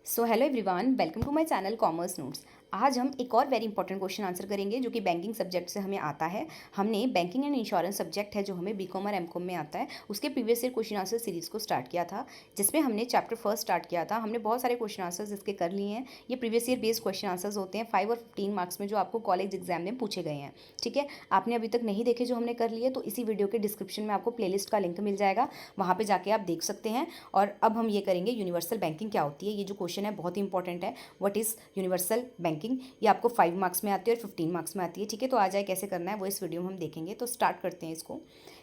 So hello everyone, welcome to my channel commerce notes. आज हम एक और वेरी इंपॉर्टेंट क्वेश्चन आंसर करेंगे जो कि बैंकिंग सब्जेक्ट से हमें आता है। हमने बैंकिंग एंड इंश्योरेंस सब्जेक्ट है जो हमें बीकॉम और एमकॉम में आता है, उसके previous year question answer series को स्टार्ट किया था, जिसमें हमने चैप्टर फर्स्ट स्टार्ट किया था। हमने बहुत सारे क्वेश्चन आंसर्स इसके कर लिए हैं। ये previous year based question answers होते हैं 5 और 15 मार्क्स में, जो आपको कॉलेज एग्जाम में पूछे गए हैं। ठीक है, आपने अभी तक नहीं देखे जो हमने कर लिए तो इसी वीडियो के डिस्क्रिप्शन में आपको प्लेलिस्ट का लिंक मिल जाएगा, वहाँ पर जाके आप देख सकते हैं। और अब हम ये करेंगे यूनिवर्सल बैंकिंग क्या होती है। ये जो क्वेश्चन है बहुत ही इंपॉर्टेंट है। व्हाट इज़ यूनिवर्सल बैंकिंग, ये आपको 5 मार्क्स में आती है और 15 मार्क्स में आती है। ठीक है, तो आ जाए कैसे करना है वो इस वीडियो में हम देखेंगे। तो स्टार्ट करते हैं इसको।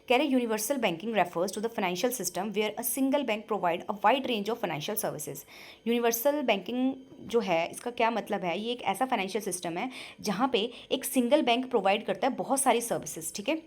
कह रहे universal banking refers to the financial system where a single bank provide a wide range of financial services. Universal banking जो है, इसका क्या मतलब है, ये एक ऐसा फाइनेंशियल सिस्टम है जहाँ पे एक सिंगल बैंक प्रोवाइड करता है बहुत सारी सर्विसेज। ठीक है,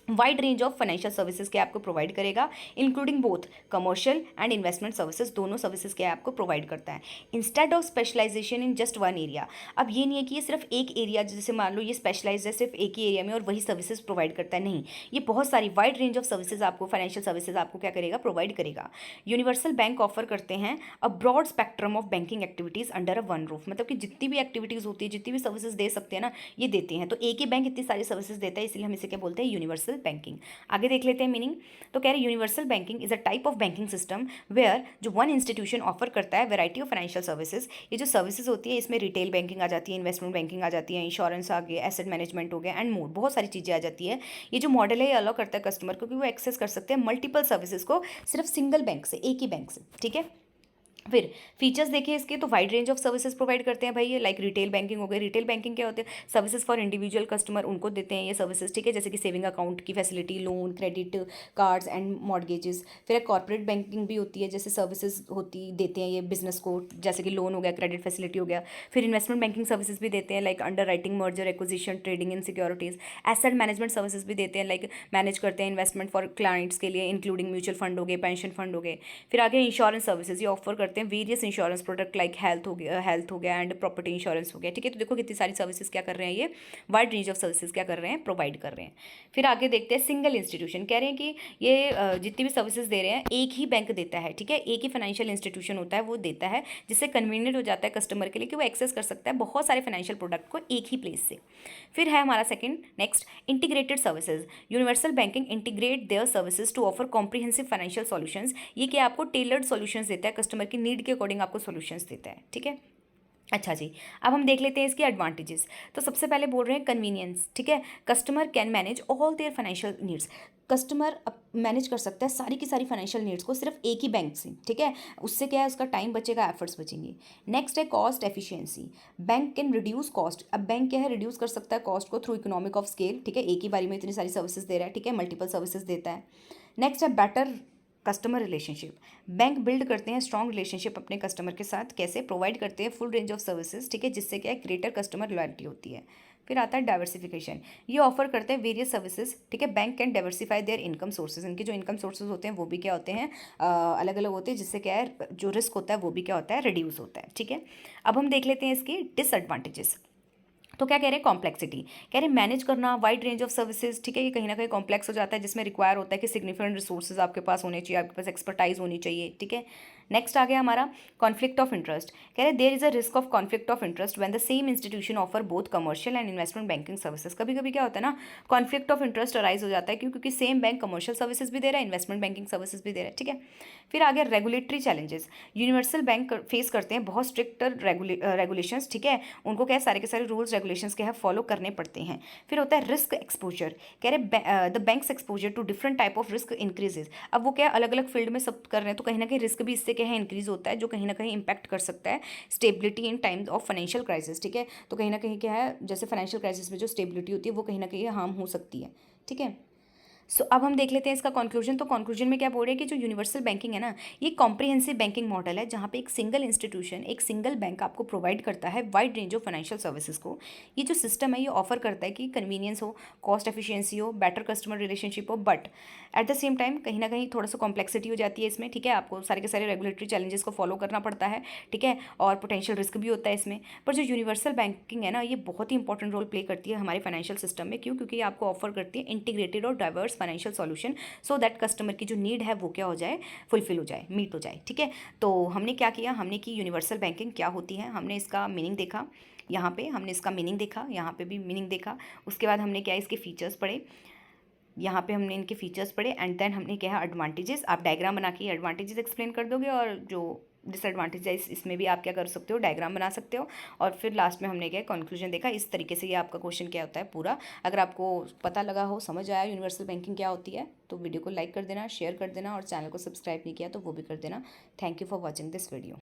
wide range of financial services के आपको प्रोवाइड करेगा, including both commercial and investment services. दोनों सर्विसेज के आपको प्रोवाइड करता है instead of specialization in just one area. अब ये नहीं है कि ये सिर्फ एक एरिया, जैसे मान लो ये स्पेशलाइज है सिर्फ एक ही एरिया में और वही सर्विसेज प्रोवाइड करता है, नहीं, ये बहुत सारी वाइड रेंज ऑफ सर्विसेज आपको, फाइनेंशियल सर्विसेज आपको क्या करेगा, प्रोवाइड करेगा। यूनिवर्सल बैंक ऑफर करते हैं a broad spectrum of banking activities under a one roof. मतलब कि जितनी भी एक्टिविटीज़ होती है, जितनी भी सर्विसेज दे सकते हैं ना, ये देते हैं। तो एक ही बैंक इतनी सारी सर्विसेज देता है, इसलिए हम इसे क्या बोलते हैं, यूनिवर्सल बैंकिंग। आगे देख लेते हैं मीनिंग। तो कह रहे universal banking is a type of banking system where जो वन इंस्टीट्यूशन ऑफर करता है वैरायटी ऑफ फाइनेंशियल सर्विसेज। ये जो सर्विसेज होती है इसमें रिटेल बैंकिंग आ जाती है, इन्वेस्टमेंट बैंकिंग आ जाती है, इंश्योरेंस आ गया, एसेट मैनेजमेंट हो गया एंड मोर, बहुत सारी चीज़ें आ जाती है। ये जो मॉडल है ये अलाउ करता है कस्टमर को कि वो एक्सेस कर सकते हैं मल्टीपल सर्विसेज को सिर्फ सिंगल बैंक से, एक ही बैंक से। ठीक है, फिर फीचर्स देखिए इसके, तो wide range of services provide करते हैं भाई ये, लाइक रिटेल बैंकिंग हो गई। रिटेल बैंकिंग क्या होते हैं, सर्विसेज फॉर इंडिविजुअल कस्टमर, उनको देते हैं ये सर्विसेज। ठीक है, जैसे कि सेविंग अकाउंट की facility, loan, credit cards and mortgages. फिर एक कॉर्पोरेट बैंकिंग भी होती है, जैसे सर्विसेज होती देते हैं ये बिजनेस को, जैसे कि लोन हो गया, क्रेडिट फैसिलिटी हो गया। फिर इन्वेस्टमेंट बैंकिंग सर्विसेज भी देते हैं, like under writing, merger acquisition, trading in securities. Asset management services भी देते हैं, लाइक मैनेज करते हैं इन्वेस्टमेंट फॉर क्लाइंट्स के लिए, इंक्लूडिंग म्यूचुअल फंड हो गए, पेंशन फंड हो गए। फिर आगे इंश्योरेंस सर्विसेज, ये ऑफर करते हैं various insurance product, like health हो गया एंड प्रॉपर्टी इंश्योरेंस हो गया। ठीक है, तो देखो कितनी सारी सर्विसेज क्या कर रहे हैं, ये वाइड रेंज ऑफ सर्विसेज क्या कर रहे हैं, प्रोवाइड कर रहे हैं। फिर आगे देखते हैं सिंगल इंस्टीट्यूशन। कह रहे हैं कि ये जितनी भी सर्विसेज दे रहे हैं एक ही बैंक देता है। ठीक है, एक ही फाइनेंशियल इंस्टीट्यूशन होता है वो देता है, जिससे कन्वीनियंट हो जाता है कस्टमर के लिए कि वो एक्सेस कर सकता है बहुत सारे फाइनेंशियल प्रोडक्ट को एक ही प्लेस से। फिर है हमारा second, next, integrated services. Universal banking integrate their services to offer comprehensive financial solutions. ये क्या आपको टेलर्ड सॉल्यूशंस देता है, कस्टमर की नीड के अकॉर्डिंग आपको सॉल्यूशंस देता है। ठीक है, अच्छा जी, अब हम देख लेते हैं इसकी एडवांटेजेस। तो सबसे पहले बोल रहे हैं कन्वीनियंस। ठीक है, customer can manage all there financial needs. Customer manage कर सकता है सारी की सारी फाइनेंशियल नीड्स को सिर्फ एक ही बैंक से। ठीक है, उससे क्या है, उसका टाइम बचेगा, एफर्ट्स बचेंगे। नेक्स्ट है cost efficiency. Bank can reduce cost. अब बैंक क्या है, रिड्यूस कर सकता है कॉस्ट को थ्रू इकोनॉमिक ऑफ स्केल। ठीक है, एक ही बारी में इतनी सारी सर्विसेज दे रहा है, ठीक है, मल्टीपल सर्विसेज देता है। नेक्स्ट है better customer relationship. Bank build करते हैं स्ट्रॉन्ग रिलेशनशिप अपने कस्टमर के साथ, कैसे, प्रोवाइड करते हैं फुल रेंज ऑफ सर्विसेज। ठीक है, जिससे क्या है, ग्रेटर कस्टमर लॉयल्टी होती है। फिर आता है डाइवर्सिफिकेशन। ये ऑफर करते हैं वेरियस सर्विसेज। ठीक है, bank can diversify there income sources. इनके जो इनकम सोर्सेज होते हैं वो भी क्या होते हैं, अलग अलग होते हैं, जिससे क्या है, जो रिस्क होता है वो भी क्या होता है, रिड्यूस होता है। ठीक है, अब हम देख लेते हैं इसकी डिसएडवांटेजेस। तो क्या कह रहे हैं, कॉम्प्लेक्सिटी। कह रहे हैं मैनेज करना वाइड रेंज ऑफ सर्विसेज। ठीक है, ये कहीं ना कहीं कॉम्प्लेक्स हो जाता है, जिसमें रिक्वायर होता है कि सिग्निफिकेंट रिसोर्सेज आपके पास होने चाहिए, आपके पास एक्सपर्टाइज होनी चाहिए। ठीक है, नेक्स्ट आ गया हमारा कॉन्फ्लिक्ट ऑफ इंटरेस्ट। कह रहे there is a risk of conflict of interest when the same institution offer both commercial and investment banking services. कभी कभी क्या होता है ना, कॉन्फ्लिक्ट ऑफ इंटरेस्ट अराइज हो जाता है, क्योंकि सेम बैंक कमर्शियल सर्विसेज भी दे रहा है, इन्वेस्टमेंट बैंकिंग सर्विसेज भी दे रहा है। ठीक है, फिर आ गया regulatory challenges. Universal bank face करते हैं बहुत स्ट्रिक्टर रेगुलेशंस। ठीक है, उनको क्या है, सारे के सारे रूल्स रेगुलेशंस क्या है, फॉलो करने पड़ते हैं। फिर होता है रिस्क एक्सपोजर। कह रहे the banks exposure to different type of risk increases. अब वो क्या अलग अलग फील्ड में सब कर रहे हैं, तो कहीं ना कहीं रिस्क भी इससे क्या है, इंक्रीज होता है, जो कहीं ना कहीं इंपैक्ट कर सकता है stability in times of financial crisis. ठीक है, तो कहीं ना कहीं क्या है, जैसे फाइनेंशियल क्राइसिस में जो स्टेबिलिटी होती है वो कहीं ना कहीं हार्म हो सकती है। ठीक है, अब हम देख लेते हैं इसका कंक्लूजन। तो कंक्लूजन में क्या बोल रहे हैं कि जो यूनिवर्सल बैंकिंग है ना, ये कॉम्प्रिहेंसिव बैंकिंग मॉडल है, जहाँ पे एक सिंगल इंस्टीट्यूशन, एक सिंगल बैंक आपको प्रोवाइड करता है wide range of financial services को। ये जो सिस्टम है ये ऑफर करता है कि कन्वीनियंस हो, कॉस्ट एफिशिएंसी हो, बेटर कस्टमर रिलेशनशिप हो, but at the same time कहीं ना कहीं थोड़ा सा कॉम्प्लेक्सिटी हो जाती है इसमें। ठीक है, आपको सारे के सारे रेगुलेटरी चैलेंजेस को फॉलो करना पड़ता है। ठीक है, और पोटेंशियल रिस्क भी होता है इसमें। पर जो यूनिवर्सल बैंकिंग है ना, ये बहुत ही इंपॉर्टेंट रोल प्ले करती है हमारे फाइनेंशियल सिस्टम में। क्यों, क्योंकि ये आपको ऑफर करती है इंटीग्रेटेड और diverse financial solution so that customer की जो नीड है वो क्या हो जाए, फुलफिल हो जाए, मीट हो जाए। ठीक है, तो हमने क्या किया, हमने की यूनिवर्सल बैंकिंग क्या होती है, हमने इसका मीनिंग देखा, यहाँ पे हमने इसका मीनिंग देखा, यहाँ पे भी मीनिंग देखा। उसके बाद हमने क्या इसके फीचर्स पढ़े, यहाँ पे हमने इनके फीचर्स पढ़े, एंड देन हमने क्या है एडवांटेजेस, आप डायग्राम बना के एडवांटेजेस एक्सप्लेन कर दोगे, और जो डिसएडवांटेज है इसमें भी आप क्या कर सकते हो, डायग्राम बना सकते हो। और फिर लास्ट में हमने क्या कंक्लूजन देखा। इस तरीके से ये आपका क्वेश्चन क्या होता है पूरा। अगर आपको पता लगा हो, समझ आया यूनिवर्सल बैंकिंग क्या होती है, तो वीडियो को लाइक कर देना, शेयर कर देना, और चैनल को सब्सक्राइब नहीं किया तो वो भी कर देना। Thank you for watching this video.